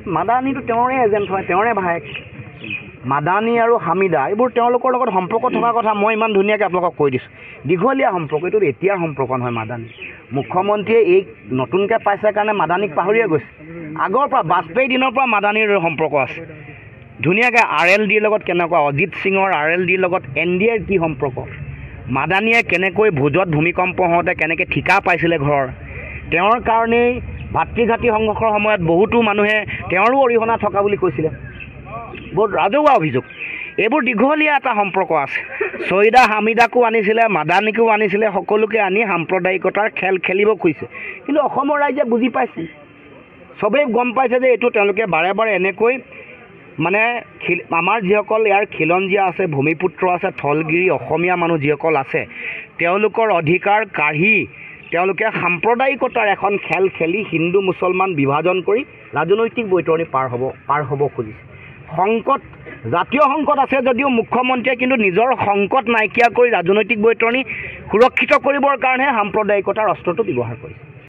মাদানীটো তেওঁৰে এজেণ্ট হয়, তেওঁৰে ভায়েক। মাদানী আৰু হামিদা এইবোৰ তেওঁলোকৰ লগত সম্পৰ্ক থকা কথা মই ইমান ধুনীয়াকৈ আপোনালোকক কৈ দিছোঁ। দীঘলীয়া সম্পৰ্ক, এইটো এতিয়াৰ সম্পৰ্ক নহয়। মাদানী মুখ্যমন্ত্ৰীয়ে এই নতুনকৈ পাইছে কাৰণে মাদানীক পাহৰিয়ে গৈছে। আগৰ পৰা বাজপেয়ী দিনৰ পৰা মাদানীৰ সম্পৰ্ক আছে ধুনীয়াকৈ। RLDৰ লগত কেনেকুৱা, অজিত সিঙৰ RLDৰ লগত NDAৰ কি সম্পৰ্ক, মাদানীয়ে কেনেকৈ ভোজত ভূমিকম্প হওঁতে কেনেকৈ ঠিকা পাইছিলে ঘৰৰ, তেওঁৰ কাৰণেই ভাতৃঘাতী সংঘৰ্ষৰ সময়ত বহুতো মানুহে তেওঁৰো অৰিহণা থকা বুলি কৈছিলে। বহুত ৰাজহুৱা অভিযোগ। এইবোৰ দীঘলীয়া এটা সম্পৰ্ক আছে। ছয়দা হামিদাকো আনিছিলে, মাদানীকো আনিছিলে, সকলোকে আনি সাম্প্ৰদায়িকতাৰ খেল খেলিব খুজিছে। কিন্তু অসমৰ ৰাইজে বুজি পাইছে, চবেই গম পাইছে যে এইটো তেওঁলোকে বাৰে বাৰে এনেকৈ মানে আমাৰ যিসকল ইয়াৰ খিলঞ্জীয়া আছে, ভূমিপুত্ৰ আছে, থলগিৰি অসমীয়া মানুহ যিসকল আছে, তেওঁলোকৰ অধিকাৰ কাঢ়ি তেওঁলোকে সাম্প্ৰদায়িকতাৰ এখন খেল খেলি হিন্দু মুছলমান বিভাজন কৰি ৰাজনৈতিক বৈতৰণি পাৰ হ'ব খুজিছে। সংকট, জাতীয় সংকট আছে যদিও মুখ্যমন্ত্ৰীয়ে কিন্তু নিজৰ সংকট নাইকিয়া কৰি ৰাজনৈতিক বৈতৰণি সুৰক্ষিত কৰিবৰ কাৰণেহে সাম্প্ৰদায়িকতাৰ অস্ত্ৰটো ব্যৱহাৰ কৰিছে।